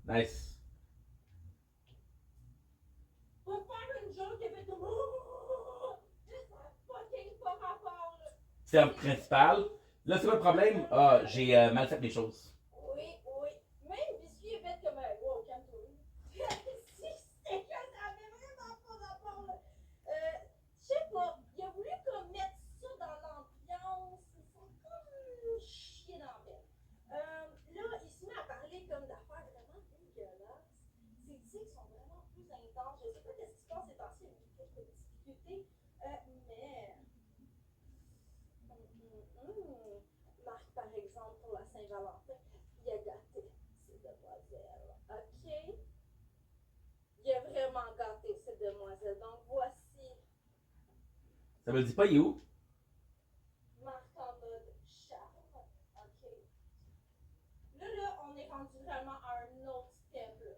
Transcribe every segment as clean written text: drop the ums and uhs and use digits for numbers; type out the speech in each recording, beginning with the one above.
Nice. Pour faire une joke, il a fait comme. Ça a fucking pas rapport, là. C'est un principal. Là, c'est quoi le problème? Ah, j'ai mal fait mes choses. Oui, oui. Même Biscuit est fait comme un. Wow, calme-toi. Si c'était que ça avait vraiment pas rapport, là. Je sais pas, il a voulu comme mettre ça dans l'ambiance. Ils sont comme chier dans la là, il se met à parler comme d'affaires vraiment dégueulasses. Ses tics sont vraiment plus intenses. Je sais pas qu'est-ce qui se passe ces temps-ci, il y a quelques difficultés. Mais. Marc, par exemple, pour la Saint-Valentin, il a gâté ces demoiselles. OK? Il a vraiment gâté ces demoiselles. Donc, voici Ça me dit pas, il est où? Marc en mode charme. OK? Là, on est rendu vraiment à un autre step. Là.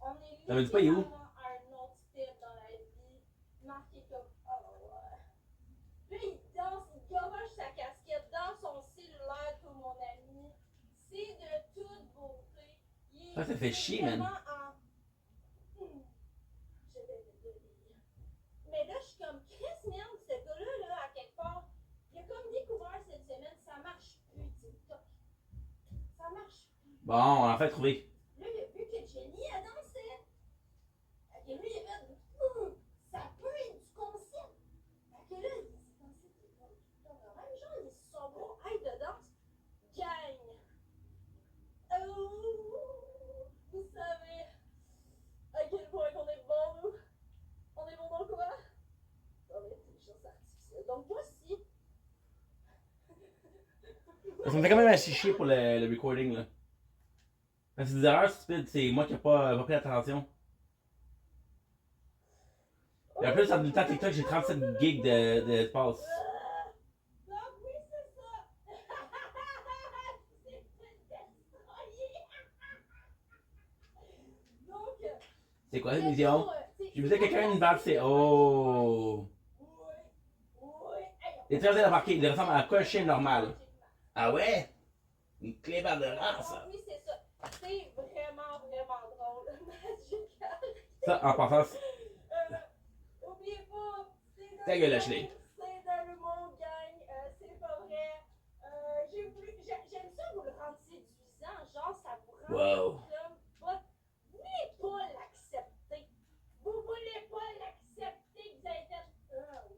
On est Ça me dit pas, il est où? littéralement à un autre step dans la vie. Marc est comme, oh ouais. Là, il danse, il garoche sa casquette dans son cellulaire, tout mon ami. C'est de toute beauté. Il Ça fait chier, man. en. Je vais me donner. Mais là, je suis comme, Chris, merde, ce gars-là, là, à quelque part, il a comme découvert cette semaine, ça marche plus, TikTok. Ça marche plus. Bon, on a fait trouver. Là, il a vu que Jenny a dansé. Et lui, il a fait, ça peut être du concept. Fait que là, il s'est dansé tout le temps. Même genre, ils se sont beaux. Hey, de danse, gang. Oh, vous savez à quel point on est bon, nous. On est bon dans quoi? Dans l'intelligence artificielle. Donc, voici. Ça me fait quand même assez chier pour le recording, là. Quand c'est des erreurs stupides, c'est moi qui n'ai pas pris attention. Et en plus, en même temps, TikTok, j'ai 37 gigs d'espace. Donc, oui, c'est ça. C'est destroyé. Donc, C'est quoi l'émission? Je me disais quelqu'un une balle, c'est. Oh! Il est très bien embarqué, il ressemble à un chien normal. Ah ouais? Une clé barre de race, ça. Oui, c'est ça. C'est vraiment, vraiment drôle. Magical. Ça, en passant, Oubliez pas, ta gueule, Ashley. c'est dans le monde, gang. C'est pas vrai. J'aime ça vous le rendre séduisant. Genre, ça vous rend Wow. comme. Vous voulez pas l'accepter. Vous voulez pas l'accepter que vous avez fait.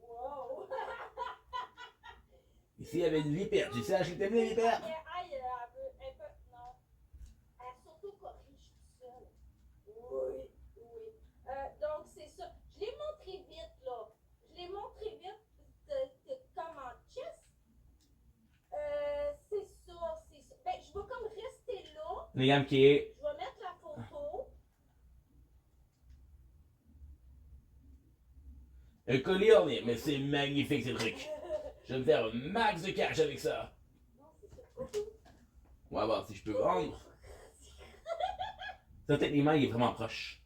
Wow. Ici, il y avait une vipère. Tu sais, Ashley, t'aimes les vipères? Aïe, elle peut. Non. Elle surtout corrige tout seul. Oui, oui. Donc, c'est ça. Je l'ai montré vite, là. Je l'ai montré vite comme en chess. C'est ça, c'est ça. Ben, je vais comme rester là. Liam qui est. Je vais mettre la photo. Un collier orné, mais c'est magnifique, ces trucs. Je vais me faire un max de cash avec ça. Non, c'est ça. On va voir si je peux vendre. Ça, techniquement, il est vraiment proche.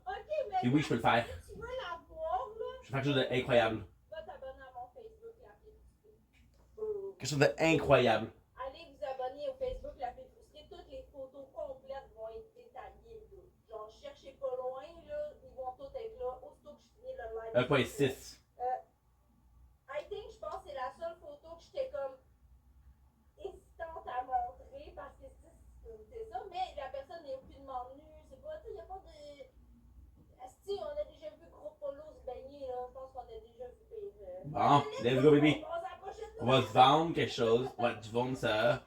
Ok, mais. Et oui, je peux le faire. Si tu veux la voir, là. Je vais faire quelque chose d'incroyable. Va t'abonner à mon Facebook, la fille frustrée. Quelque chose d'incroyable. Allez vous abonner au Facebook, la fille frustrée. Toutes les photos complètes vont être détaillées, là. Genre, cherchez pas loin, là. Ils vont toutes être là. Aussitôt que je finis le live. 1.6. I think, je pense que c'est la seule photo que j'étais comme hésitante à montrer parce que c'est ça, mais la personne n'est aucunement nue, c'est pas, tu sais, il n'y a pas de. Asti, on a déjà vu Gros Polo se baigner, là, je pense qu'on a déjà vu pire. Bon, let's go, baby. On passe à la prochaine. On va se vendre quelque chose. On va te vendre ça.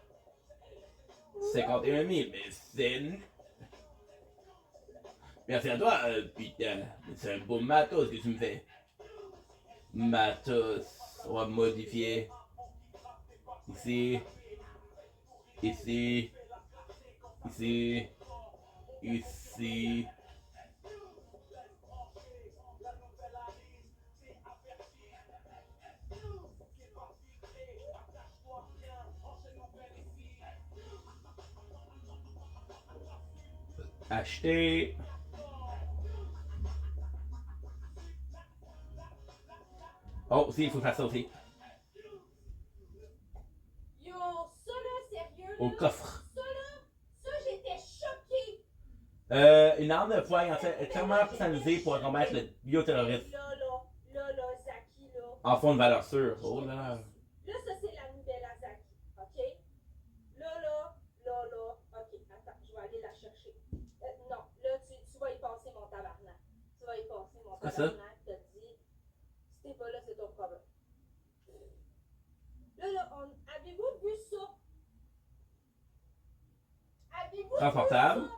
51 000, mais c'est. Merci à toi, putain. C'est un beau matos que tu me fais. Matos. On va modifier. Ici. Ici. Ici. Ici. Acheter. Oh, si, il faut faire ça aussi. Yo, ça là, sérieux. Au là, coffre. Ça là, ça j'étais choquée. Une arme de poing extrêmement personnalisée pour combattre le bioterrorisme. Zaki, là. En fond, une valeur sûre. Oh là là. Là, ça, c'est la nouvelle Azaki, OK? OK, attends, je vais aller la chercher. Non, là, tu vas y passer mon tabarnak. Tu vas y passer mon C'est ça? tabarnak, t'as dit, si t'es pas là, c'est ton problème. Là, avez-vous vu ça? Avez-vous Confortable. vu ça?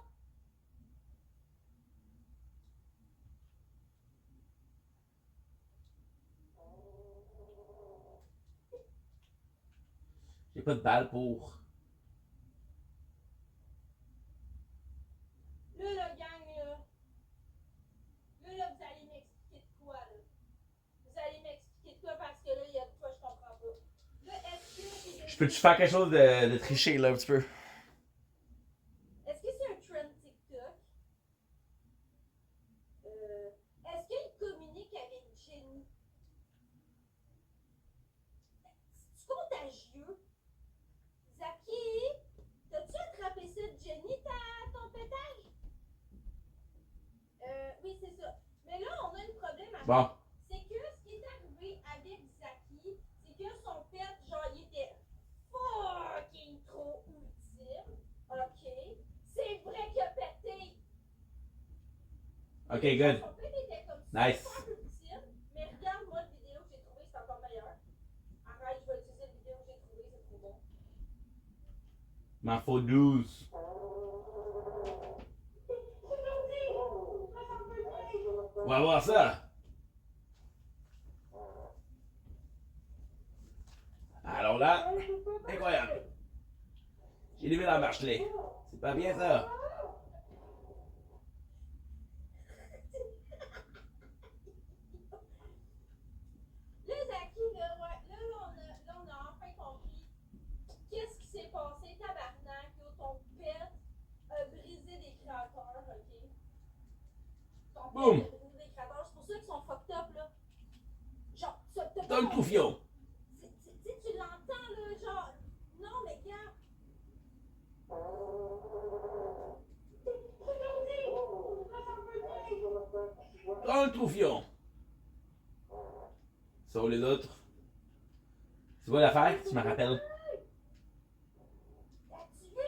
J'ai pas de balle pour. Là, gang, là, vous allez m'expliquer de quoi, là? Vous allez m'expliquer de quoi parce que là, il y a de quoi je comprends pas. Là, est-ce que... Je peux-tu faire quelque chose de tricher là un petit peu? Est-ce que c'est un trend TikTok? Est-ce qu'il communique avec Jenny? C'est contagieux? Zaki, t'as-tu attrapé ça de Jenny, ton pétage? Oui, c'est ça. Mais là, on a un problème avec. Bon. C'est que ce qui est arrivé avec Zaki, c'est que son pet, genre, il était fucking trop ultime. OK? C'est vrai qu'il a pété. Ok, good. Son pet était comme Nice. super ultime. Mais regarde-moi la vidéo que j'ai trouvée, c'est encore meilleur. Arrête, je vais utiliser la vidéo que j'ai trouvée, c'est trop bon. M'en faut 12. On va voir ça. Alors là, incroyable. J'ai levé la marche là. C'est pas bien ça. Là, Zaki, là, on a enfin compris qu'est-ce qui s'est passé, tabarnak, là, ton pet a brisé des créateurs, OK? Ton pet Boum. a brisé des créateurs, c'est pour ça qu'ils sont fucked up, là. Genre, t'as Dans le troufion. tu l'entends, là, genre, non, mais gars. Dans le troufion. Ça ou les autres. C'est quoi l'affaire? Tu me rappelles?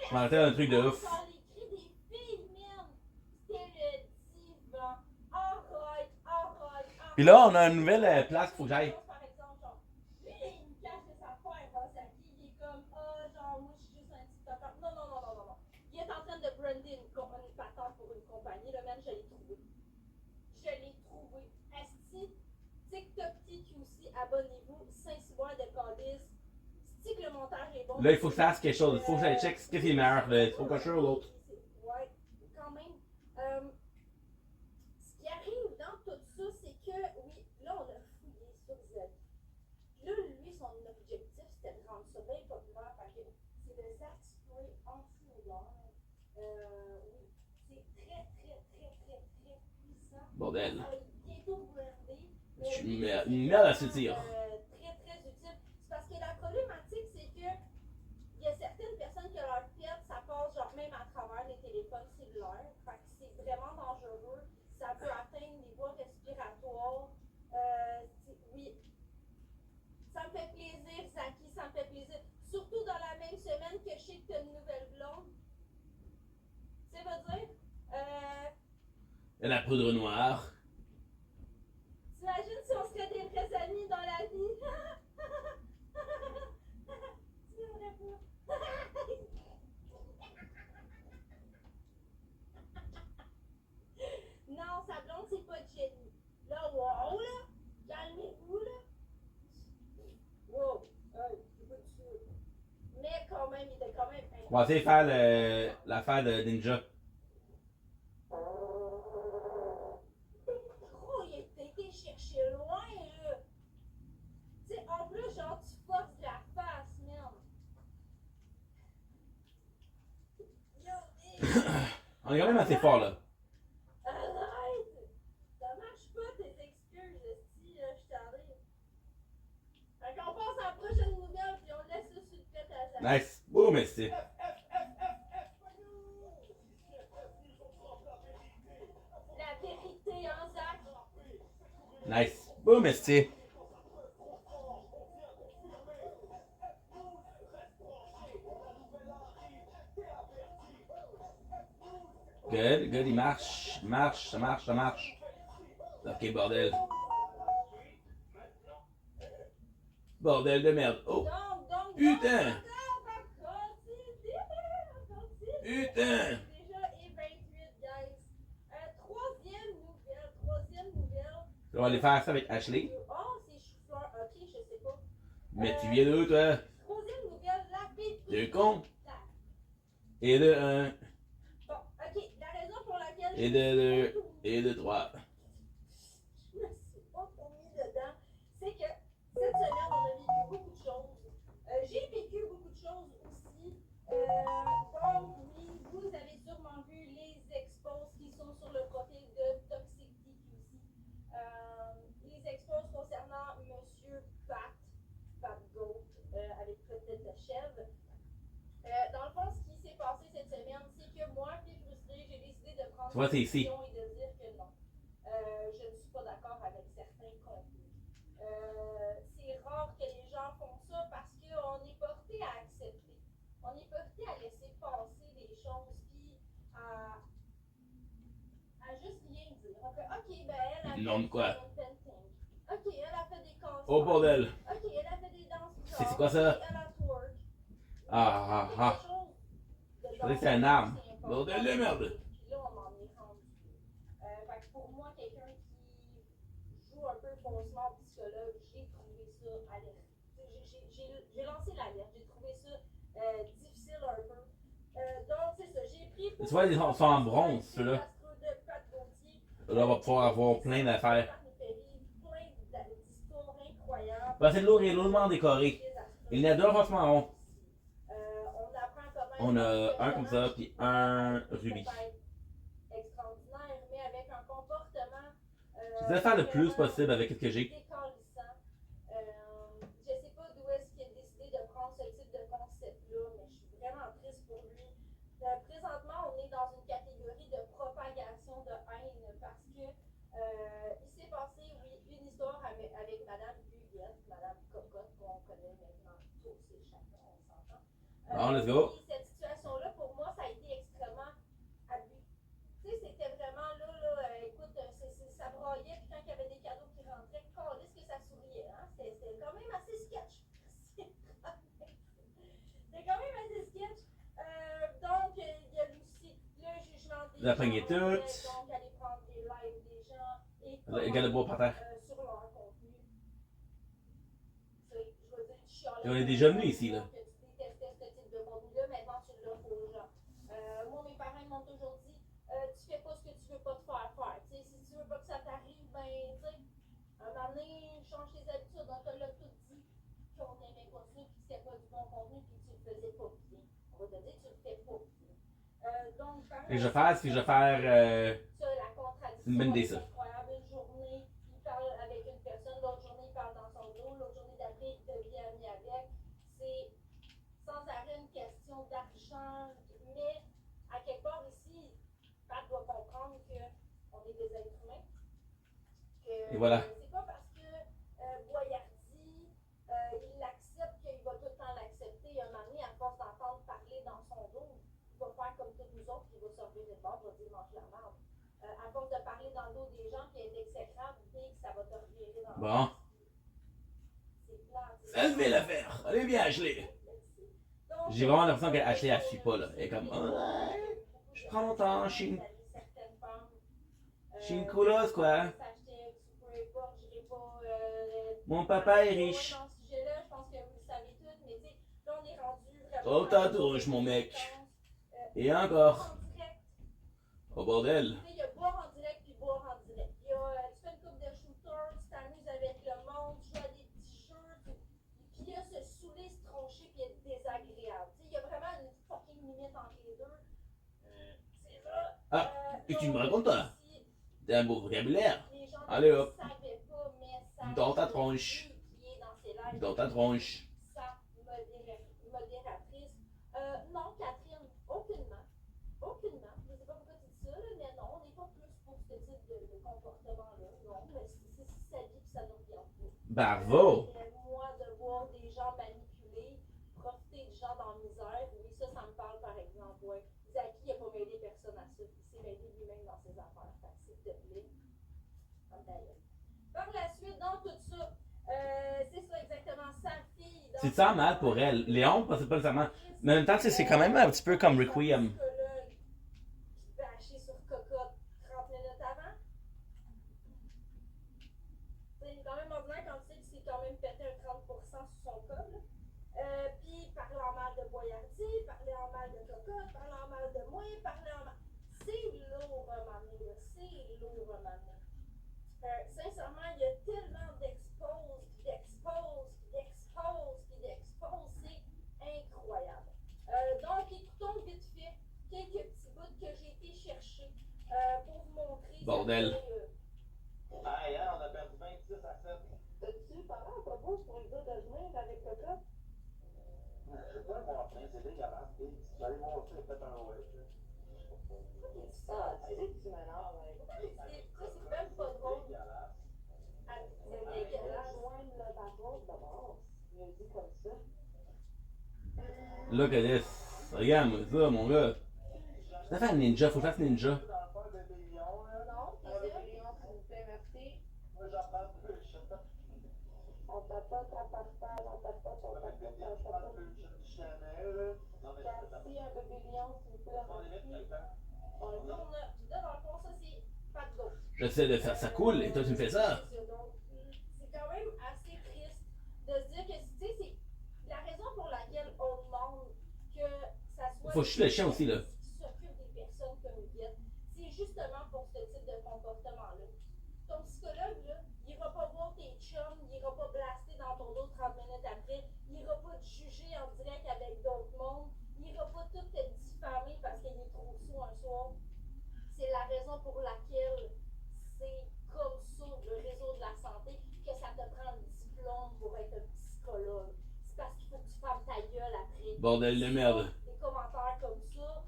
Je me rappelle un truc de ouf. Dans les cris des filles, man. C'était le divan. Alright. Puis là, on a une nouvelle place qu'il faut que j'aille. Par exemple, genre, lui, il me cache ses affaires, hein, Zaki. Il est comme, genre, moi, je suis juste un TikToker. Non. Il est en train de brander une patente pour une compagnie. Là, même, je l'ai trouvé. Asti, TikTok TQC, abonnez-vous. Saint-Cyboire de Cadiz. Si que le montage est bon. Là, il faut que je fasse quelque chose. Il faut que j'aille check ce qui est meilleur. Il faut cocher ou l'autre. Ouais, quand même. Ce qui arrive dans tout ça, c'est que, oui, là, on a fouillé sur Zaki. Là, lui, son objectif, c'était de rendre ça bien populaire. Parce que c'est le Zach Spray anti-odeur. Oui, c'est très puissant. Bordel. Bientôt brandé. Je suis une merde à se dire. Très utile. C'est parce que la problématique, c'est que il y a certaines personnes que leur pet, ça passe genre même à travers les téléphones cellulaires. Fait que c'est vraiment dangereux. Ça peut atteindre les voies respiratoires. Oui. Ça me fait plaisir, Zaki, ça me fait plaisir. Surtout dans la même semaine que je sais que t'as une nouvelle blonde. Ça veut dire? Il y a la poudre noire. T'imagines si on serait des vrais amis dans la vie? Tu m'aimerais pas. Non, sa blonde, c'est pas Jenny. Là, wow, là. Calmez-vous, là. Wow. Hey, c'est pas tout ça. Mais quand même, il était quand même. On va essayer de faire l'affaire de Ninja. Oh, il a été chercher loin, là. Tu sais, en plus, genre, tu forces la face, merde. On est quand même assez fort là. Arrête! Ça marche pas tes excuses, si je t'arrive. Fait qu'on passe à la prochaine nouvelle, puis on laisse ça sur le fait à Zach. Nice. Boum, merci. Nice. Boum, esti. Good, good, il marche. Il marche, ça marche, ça marche. Ok, bordel. Bordel de merde. Oh, Donc, putain! encore, continue. Putain! Déjà, et 28, guys. Troisième nouvelle. On va aller faire ça avec Ashley. Oh, c'est chou-fleur. Ok, je sais pas. Mais tu viens d'où, toi? Troisième nouvelle, la pépite. Deux cons. Et de un. Bon, ok, la raison pour laquelle Et de deux. Et de trois. je me suis pas mis dedans, c'est que cette semaine, on a vécu beaucoup de choses. J'ai vécu beaucoup de choses aussi. Donc, oui, vous avez sûrement vu les expos qui sont sur le profil de Toxic DQC. Les expos concernant Monsieur Pat Goat, avec peut-être de chèvre. Dans le fond, ce qui s'est passé cette semaine, c'est que moi, puis frustrée, j'ai décidé de prendre Tu vois, c'est ici. décision et de dire que non. Je ne suis pas d'accord avec certains contenus. C'est rare que les gens font ça parce qu'on est porté à accepter. On est porté à laisser passer les choses, puis à juste rien dire. On fait, ok, ben elle a fait Non, de quoi? du painting. Ok, elle a fait des casse. Oh, bordel. Ok, elle a fait des danses. C'est quoi ça? Ok, elle a twerk. Ah, ah, ah. Je pensais que c'était un arbre. Bordel de merde. Puis là, on en est rendu. Fait que pour moi, quelqu'un qui joue un peu faussement psychologue, j'ai trouvé ça alerte. J'ai lancé l'alerte. J'ai trouvé ça difficile un peu. Donc, c'est ça. J'ai pris. Tu vois, ils sont en bronze, ceux-là. Là, on va pouvoir avoir plein d'affaires. Plein d'histoires incroyables. Ben, c'est lourdement décoré. Il y en a deux forcément rond. On a un comme ça, puis un rubis. Extraordinaire, mais avec un comportement. Je vais faire le plus possible avec ce que j'ai. Je sais pas d'où est-ce qu'il a décidé de prendre ce type de concept-là, mais je suis vraiment triste pour lui. Présentement, on est dans une catégorie de propagation de haine parce que il s'est passé, oui, une histoire avec Madame Huguette, Madame Cocotte, qu'on connaît maintenant tous et chacun, on s'entend. Bon, let's go. Et cette situation-là, pour moi, ça a été extrêmement abus. Tu sais, c'était vraiment là, écoute, ça broyait, puis quand il y avait des cadeaux qui rentraient, calisse que ça souriait, hein? C'était quand même assez sketch. C'était quand même assez sketch. Donc, il y a aussi le jugement des La poignée toute. Donc, aller prendre des lives des gens et Regarde le bois par terre. sur leur contenu. Je veux dire, chialer. On est déjà venus ici, là. Que tu détestais ce type de contenu-là, maintenant tu l'offres aux gens. Moi, mes parents m'ont toujours dit, tu fais pas ce que tu veux pas te faire faire. T'sais, si tu veux pas que ça t'arrive, ben, tu sais, un moment donné, change tes habitudes. Donc, on l'a tout dit qu'on aimait pas ça, puis que c'était pas du bon contenu, puis que tu le faisais pas bien. On va te dire que tu le fais pas bien. Donc, Et je vais faire ce que je vais faire. ça, la contradiction. C'est une bonne idée, ça. Incroyable. Une journée, il parle avec une personne, l'autre journée, il parle dans son dos, l'autre journée d'après, il devient ami avec. C'est sans arrêt une question d'argent, mais à quelque part ici, Pat doit comprendre qu'on est des êtres humains. Que Et voilà. c'est pas parce que Boyardi, il l'accepte qu'il va tout le temps l'accepter. Un moment donné, à force d'entendre parler dans son dos, il va faire comme tous nous autres, il va se revirer de bord, il va dire mange la merde. À force de parler dans le dos des gens qui est exécrable, big, ça va te revirer dans le dos. Bon. C'est plate. Ça devait la faire. Allez bien, Ashley. J'ai vraiment l'impression qu'Ashley, elle suit pas, là. Elle est comme, ouais, je prends mon temps, je suis une couleuse, quoi. Mon papa est riche. Dans ce sujet-là, je pense que vous le savez tous, mais tu sais, là, on est rendu vraiment. Oh, t'as touche, mon mec. Et encore. En direct. Oh, bordel. Tu sais, il y a boire en direct puis boire en direct. Il y a, tu fais une coupe de shooter, tu t'amuses avec le monde, tu joues à des petits jeux, puis il y a se saouler, se troncher puis être désagréable. Tu sais, il y a vraiment une fucking limite entre les deux. C'est ça. Ah, et tu me racontes pas? Aussi, T'as un beau vocabulaire. les gens Allez, ne hop. savaient pas, mais ça. Dans ta tronche. Qui est dans ses lives. Dans ta tronche. Ça, modératrice. Non, Catherine, aucunement. Aucunement. Je ne sais pas pourquoi tu dis ça, là, mais non, on n'est pas plus pour ce type de comportement-là. Non, mais c'est Bravo! Moi, de voir des gens manipulés, profiter de gens dans la misère, oui, ça me parle par exemple. Ouais. Zaki n'a pas m'aidé personne à ça. Il s'est aidé lui-même dans ses affaires. Fait que s'il te plaît, comme d'ailleurs. Par la suite, dans tout ça, c'est ça exactement, sa fille. Tu te sens mal pour elle. Léon, c'est pas nécessairement. Mais en même temps, c'est quand même un petit peu comme Requiem. Qui bâchait sur Cocotte 30 minutes avant. C'est quand même ordinaire quand tu sais qu'il s'est quand même pété un 30% sur son code. Puis parler en mal de Boyardi, parler en mal de Cocotte, parler en mal de moi, parler en mal. C'est lourd à m'amener, c'est lourd à m'amener. Sincèrement, il y a tellement d'exposes, c'est incroyable. Donc, écoutons vite fait quelques petits bouts que j'ai été chercher pour vous montrer. Bordel. Ah, hier, on a perdu 26 à 7. T'as-tu parlé à propos pour lui dire de venir avec Cocotte? Je peux voir plein, c'est dégueulasse. Tu vas aller voir ça, peut-être un ouais. Ah, tu sais que tu m'énerves. C'est même pas drôle. C'est dégueulasse. Joindre le bateau d'abord. Il a dit comme ça. Look at this. Regarde ça, mon gars. Je vais faire ninja, faut que je fasse ninja. Non, t'es sûr? S'il vous plaît, merci. Moi, j'en prends deux shots. On tapote, on tapote, on tapote, on tapote, Je on prends tapote. deux shots de Chanel, là. Non, mais je peux Merci, un bébé lion, s'il vous plaît, On limite merci. le temps. On tourne. Là, dans le fond, ça, c'est pas de gauche. J'essaie de faire ça cool et toi tu me fais ça. Donc, c'est quand même assez triste de se dire que, tu sais, c'est la raison pour laquelle on demande que ça soit. Faut que je tue le chien aussi, là. Qui s'occupe des personnes comme Huguette. C'est justement pour ce type de comportement-là. Ton psychologue, là, il ira pas voir tes chums, il ira pas blaster dans ton dos 30 minutes après, il ira pas te juger en direct avec d'autres mondes, il ira pas tout te diffamer parce qu'il est trop sous un soir. C'est la raison pour laquelle c'est comme ça, le réseau de la santé, que ça te prend un diplôme pour être un psychologue. C'est parce qu'il faut que tu fermes ta gueule après. Bordel de merde. Des commentaires comme ça,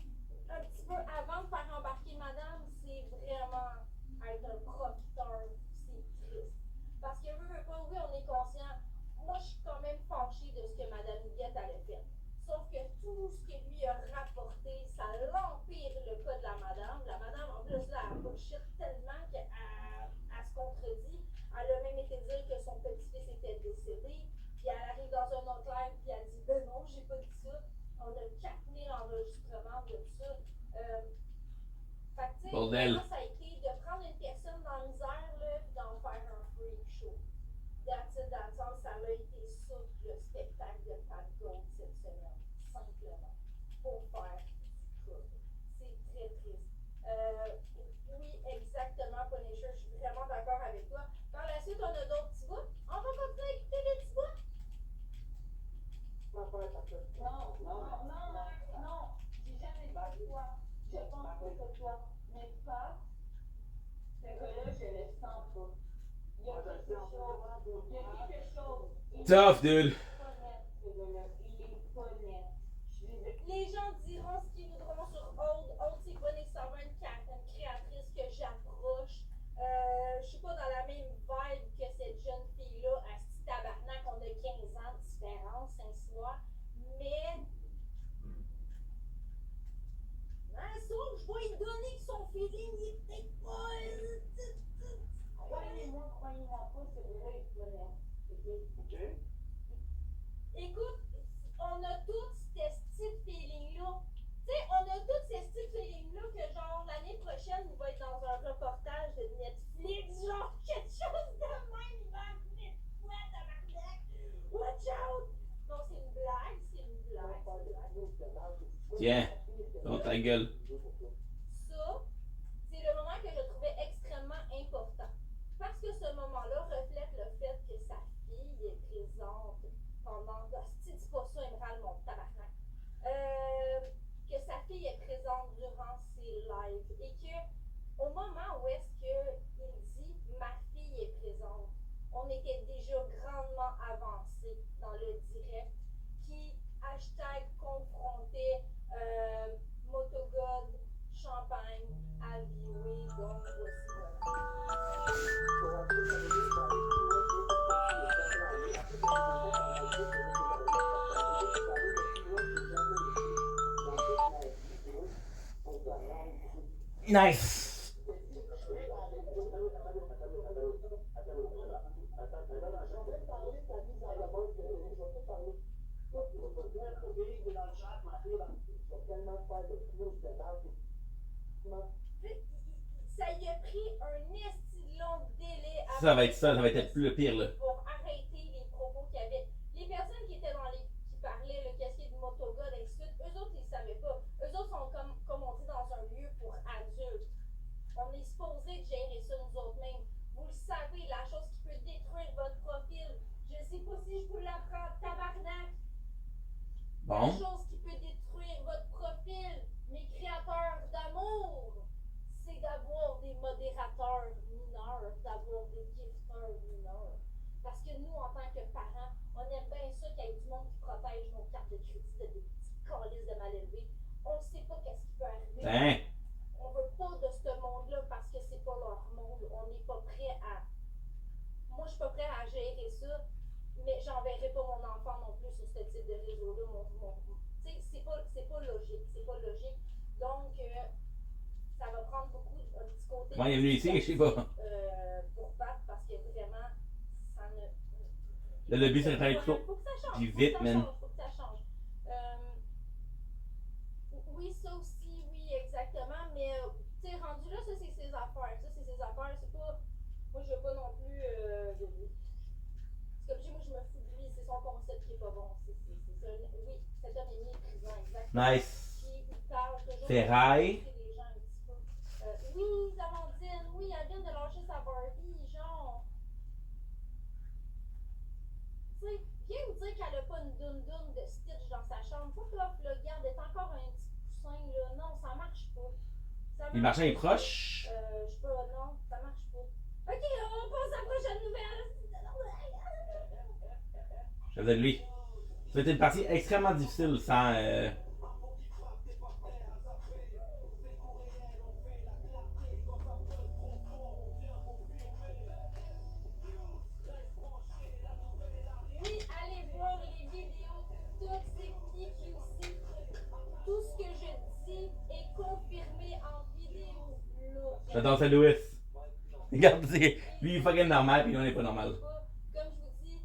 un petit peu avant de faire embarquer madame, c'est vraiment être un profiteur, c'est triste. Parce que veut pas, oui, on est conscient. Moi, je suis quand même fâchée de ce que madame Huguette avait fait. Sauf que tout ce que lui a rapporté, ça l'empire le cas de la madame. La madame, en plus, là, elle bullshit tellement qu'elle se contredit. Elle a même été dire que son petit-fils était décédé. Puis elle arrive dans un autre live, puis elle dit ben non, j'ai pas dit ça. On a 4000 enregistrements de ça. Fait que, tu sais, Bordel. vraiment, ça a été de prendre une personne dans la misère, là, puis d'en faire un freak show. That's it, that's all. Ça a été ça, le spectacle de Pat Gold cette semaine. Simplement. Pour faire du coup. C'est très triste. Oui, exactement, Punisher. Je suis vraiment d'accord avec toi. Par la suite, on a d'autres petits bouts. On va continuer à écouter les petits bouts. Non, J'ai jamais dit toi. Je pense pas que toi. Mais pas. Ce gars-là, je le sens pas. Il y a quelque chose. Tough, dude. Les gens diront ce qu'ils voudront sur Aude. Aude, c'est pas nécessairement une créatrice que j'approche. Je suis pas dans la même vibe que cette jeune fille-là, à ce tabarnak, on a 15 ans de différence, un soir. Mais. Un soir, je vais lui donner que son feeling, il est peut-être pas. Croyez-moi pas, c'est vrai, OK. Écoute, on a tous ces petits feelings-là. Tu sais, on a tous ces petits feelings-là que, genre, l'année prochaine, il va être dans un reportage de Netflix, genre, quelque chose de même, il va venir de quoi, tabarnak? Watch out! Non, c'est une blague, c'est une blague. Tiens, ferme ta gueule. Ça, c'est le moment que je trouvais extrêmement important. Parce que ce moment-là reflète le fait que sa fille est présente pendant. Si dis pas ça, Emerald, mon tabarnak. Que sa fille est présente durant ses lives et que au moment où est-ce qu'il dit ma fille est présente, on était déjà grandement avancé dans le direct qui hashtag confrontait Motogod Nice! Ça y a pris un esti long délai Ça va être ça, ça va être le pire là. pour arrêter les propos qu'il y avait. Les personnes qui étaient dans les. Qui parlaient, le casier de Motoga, ainsi de suite, eux autres, ils savaient pas. Eux autres sont comme on dit dans un lieu pour adultes. On est supposé de gérer ça nous autres mêmes. Vous le savez, la chose qui peut détruire votre profil. Je sais pas si je vous l'apprends, tabarnak. La Bon. chose qui peut détruire votre profil, mes créateurs d'amour, c'est d'avoir des modérateurs mineurs, d'avoir des gifteurs mineurs. Parce que nous, en tant que parents, on aime bien ça qu'il y ait du monde qui protège nos cartes de crédit de des petits calices de mal élevés. On ne sait pas qu'est-ce qui peut arriver. Hein? On veut pas de ce monde-là parce que c'est pas leur monde. On n'est pas prêt à. Moi, je suis pas prêt à gérer ça, mais j'enverrai pas mon enfant non plus sur ce type de réseau-là. Tu sais, c'est pas logique. C'est pas logique. Donc, ça va prendre beaucoup de petit côté. Comment il est venu ici? Je sais pas. Pour battre parce que vraiment, ça ne. Là, le but, c'est de travailler tout Faut que ça change. Puis Faut vite, que ça man. change, faut que ça change. Oui, ça aussi, oui, exactement. Mais, tu sais, rendu là, ça, c'est ses affaires. Ça, c'est ses affaires. C'est pas. Moi, je veux pas non plus. C'est comme moi, je me fous de lui. C'est son concept qui est pas bon. C'est ça. Oui, cet homme est méprisant, exactement. Nice. Puis, il parle toujours. Ferraille. Les gens un petit peu. Oui, Amandine, oui, elle vient de lâcher sa Barbie, genre. Tu sais, viens me dire qu'elle a pas une doune de Stitch dans sa chambre. Faut que là, regarde, elle est encore un petit coussin, là. Non, ça marche pas. Ça Le marchand est proche. je sais pas, non, ça marche pas. Ok, on passe à la prochaine nouvelle. Je faisais de lui. Ça a été une partie extrêmement difficile sans. Oui, allez voir les vidéos Toxic TQC. Tout ce que je dis est confirmé en vidéo. J'adore ça, Louis. Regarde, lui, il est fucking normal, puis on n'est pas normal. Comme je vous dis,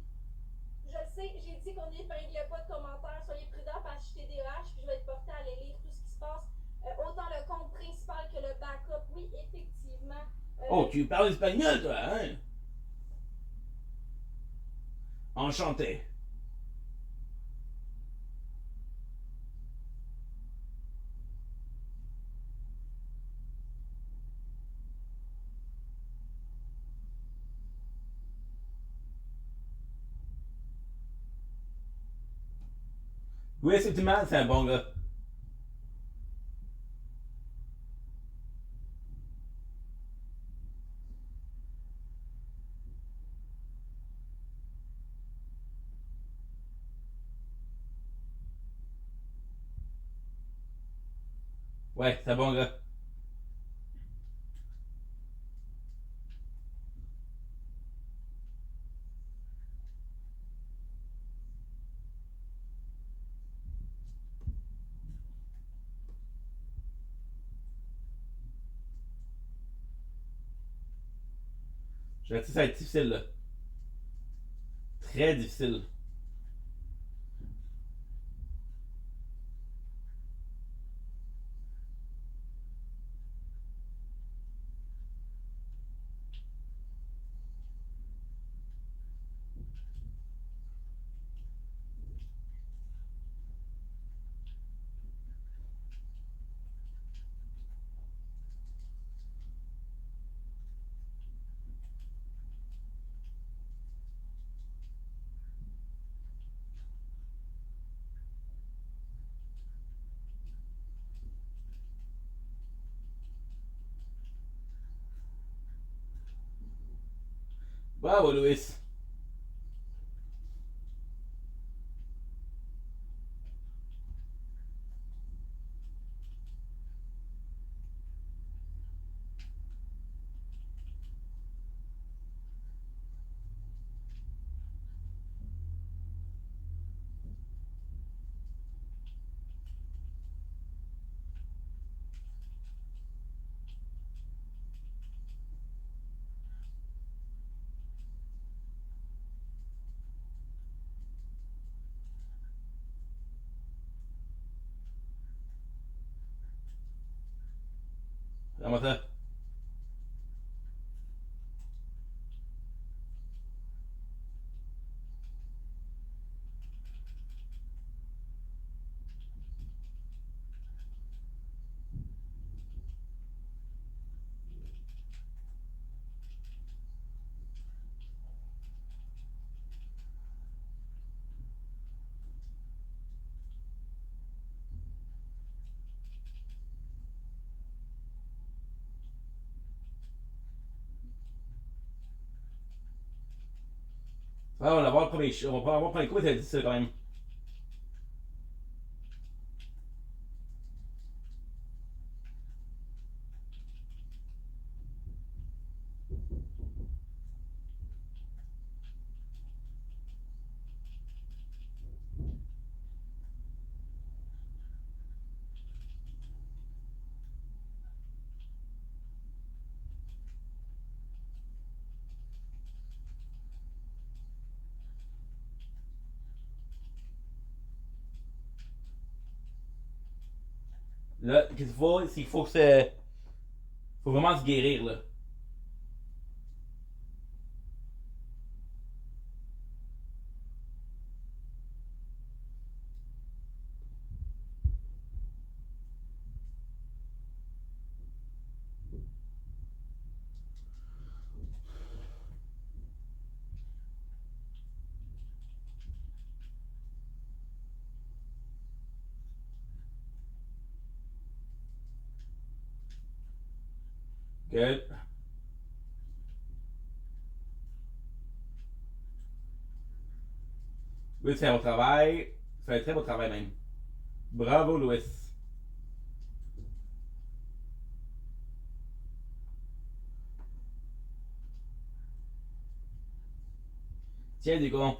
je sais, j'ai dit qu'on n'épinglait pas de commentaires. Soyez prudents parce que je suis TDAH, puis je vais être portée à aller lire tout ce qui se passe. Autant le compte principal que le backup. Oui, effectivement. Oh, tu parles espagnol, toi, hein? Enchanté. Oui, effectivement, c'est un bon gars. Ouais, c'est un bon gars. Je vais dire, ça va être difficile, là. Très difficile. Bravo, Louis. Comment ça? Ouais, on va avoir le premier on va avoir le premier coup, ça dit ça quand même. Là, qu'est-ce qu'il faut? C'est qu'il faut que c'est. Faut vraiment se guérir, là. Good. Oui, tu fais un beau travail. Tu fais un très beau travail même. Bravo, Louis. Tiens, du con.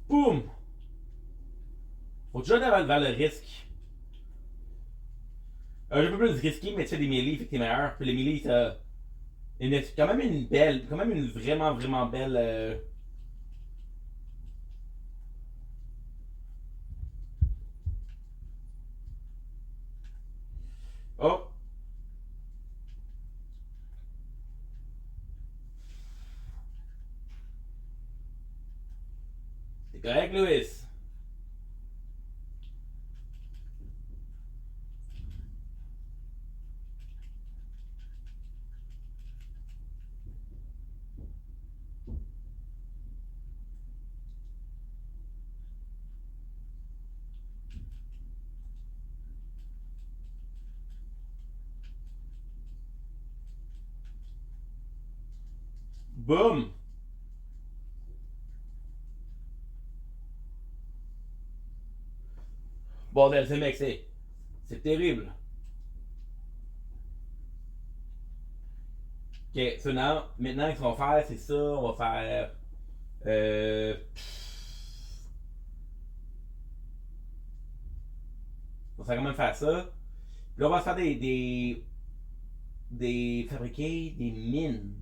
Boum! Faut toujours aller vers le risque. Un peu plus risqué, mais tu fais des mêlées, fait que t'es meilleur. Puis les mêlées, t'as quand même une belle, quand même une vraiment, vraiment belle. Oh! C'est correct, Louis. Boum! Bordel, c'est mec, c'est terrible. Ok, so maintenant, ce qu'on va faire, c'est ça. On va faire. Euh, on va quand même faire ça. Puis là, on va faire fabriquer des mines.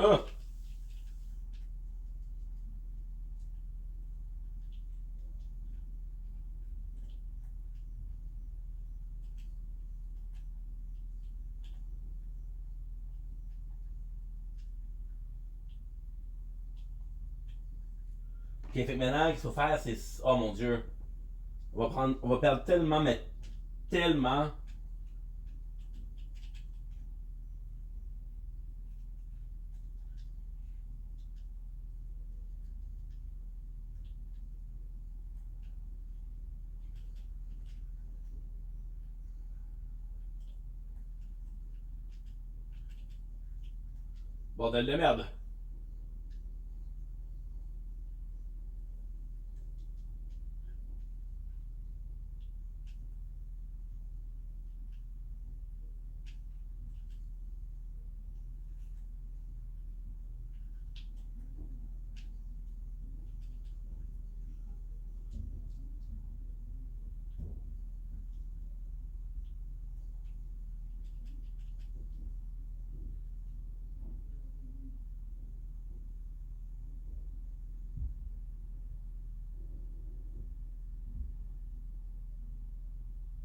Oh! Ok, fait que maintenant, ce qu'il faut faire, c'est. Oh mon dieu. On va perdre tellement, mais tellement. Bordel de merde.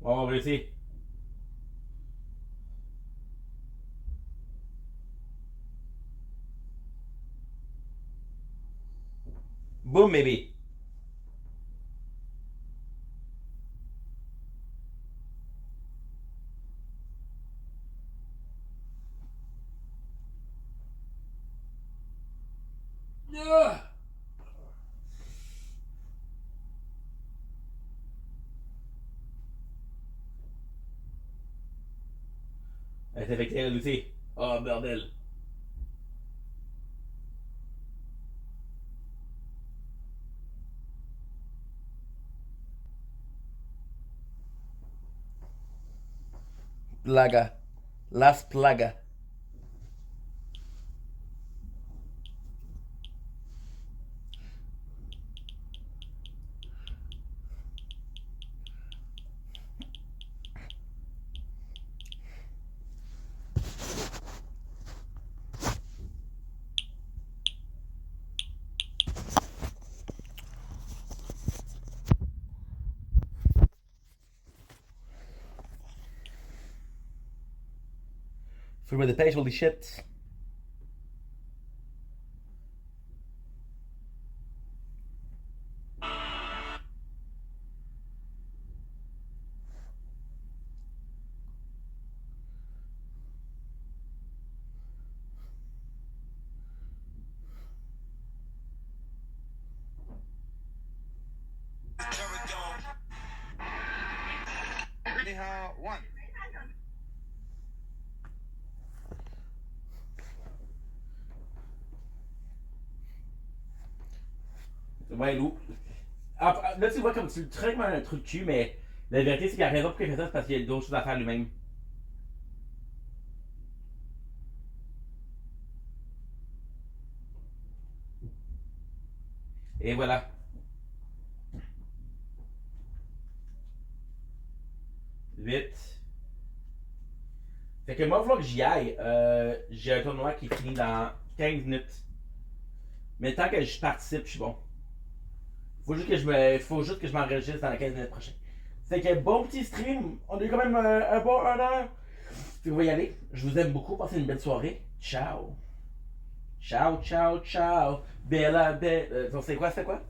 On va réussir. Boum, bébé. Ah! Elle est infectée, elle aussi. Oh, bordel. Plaga. Las plaga. Faut que je me dépêche, holy shit. One. Ouais, Lou. Ah, là, tu vois comme tu le traites comme un truc de cul, mais la vérité, c'est qu'il a raison pour qu'il fait ça, c'est parce qu'il y a d'autres choses à faire lui-même. Et voilà. Vite. Fait que moi, il va falloir que j'y aille. J'ai un tournoi qui finit dans 15 minutes. Mais tant que je participe, je suis bon. Faut juste que je m'enregistre dans les 15 minutes prochaines. C'est que bon petit stream. On a eu quand même un bon 1 heure. Fait qu'on va y aller. Je vous aime beaucoup. Passez une belle soirée. Ciao. Ciao, ciao, ciao. Bella, bella. C'est quoi, c'est quoi?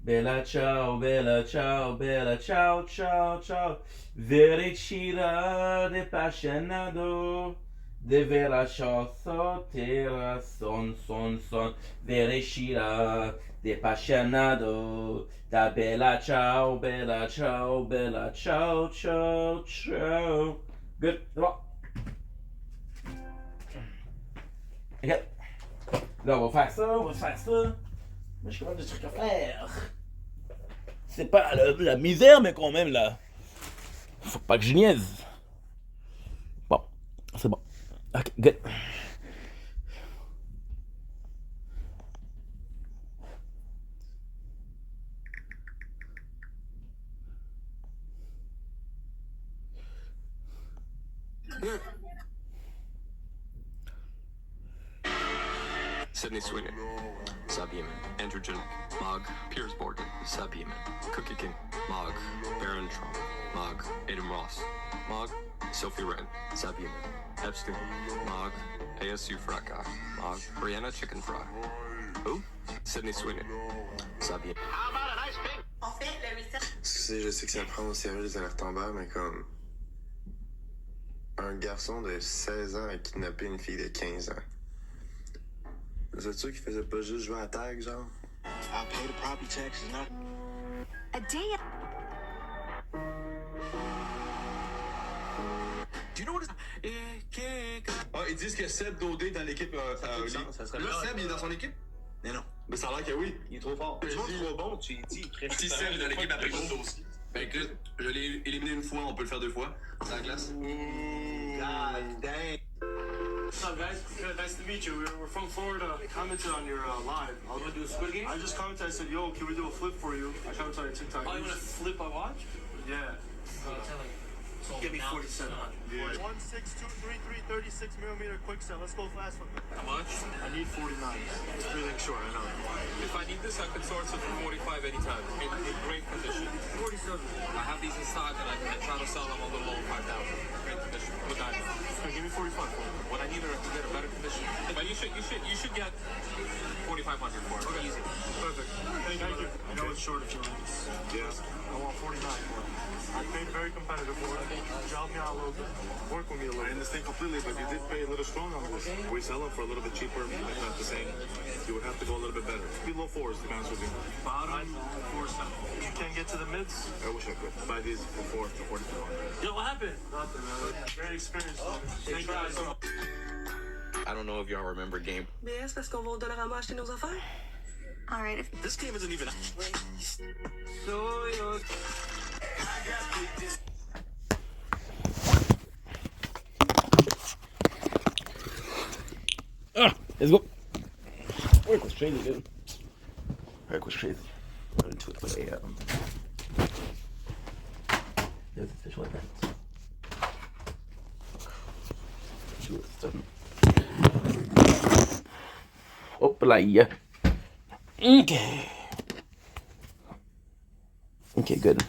Bella ciao, bella ciao, bella ciao, ciao, ciao. Vericida de appassionato. De vera chosso, terra, son, son, son. Vericida de appassionato. Da bella ciao, bella ciao, bella ciao, ciao, ciao. Good. C'est bon. Ok. Là, on va faire ça, on va faire ça. Mais j'ai quand même des trucs à faire. C'est pas la misère, mais quand même, là. Faut pas que je niaise. Bon, c'est bon. Ok, good. Sydney Sweeney, Subhuman, Androgen, Mog, Piers Morgan, Subhuman, Cookie King, Mog, Baron Trump, Mog, Adam Ross, Mog, Sophie Wren, Subhuman, Epstein, Mog, ASU Frat Guy, Mog, Brianna Chicken Fry. Who? Sydney Sweeney, Subhuman. Excusez, je sais que ça prend au sérieux les alertes Amber, mais comme. Un garçon de 16 ans a kidnappé une fille de 15 ans. Vous êtes sûr qu'il faisait pas juste jouer à tag, genre? I'll pay the property taxes, not. A day. Do you know what it's... Ouais, ils disent que Seb Daudé est dans l'équipe. Ça serait Là, bien. Seb, il est dans son équipe? Mais non. Mais ça a l'air que oui. Il est trop fort. Je dis- trop bon, tu dis. Si Seb est dans l'équipe après Gondo aussi. Ben écoute, je l'ai éliminé une fois, on peut le faire 2 fois. C'est la glace. God dang. What's up, guys? Good, nice to meet you. We're from Florida. I commented on your live. I was gonna do a Squid Game. I just commented. I said, "Yo, can we do a flip for you?" I commented on your TikTok. Oh, you wanna flip a watch? Yeah. Give me 4,700. Yeah. 1.62336mm quick set. Let's go fast one. How much? I need 49. It's everything short. I know. If I need this, I can source it for 45 anytime. In great condition. 47. I have these in stock, and I try to sell them a little over 5,000. Great condition. With diamonds. Okay, give me 45. When I need it, I can get a better condition. But you should get 4,500 for it. Okay. Easy. Perfect. Thank you. I know it's short if you want this. Yeah. I want 49 for it. I paid very competitive for it. Job me out a little bit. Work with me a little I bit. understand completely, but you did pay a little strong on this. We sell them for a little bit cheaper, if not the same. You would have to go a little bit better. Be low 4s, to be honest with you. Bottom, 4-7. You can't get to the mids? I wish I could. Buy these for 4,200. Yo, what happened? Nothing, man. Very experienced. Thank you guys so much. I don't know if y'all remember game. Mais c'est parce qu'on va au Dollarama acheter nos affaires? Alright, if This game isn't even. Let's go. Work was crazy, dude. Work was crazy. Went into it with a there's a fish like that. See what's done. Hopla, yeah. Okay. Okay, good.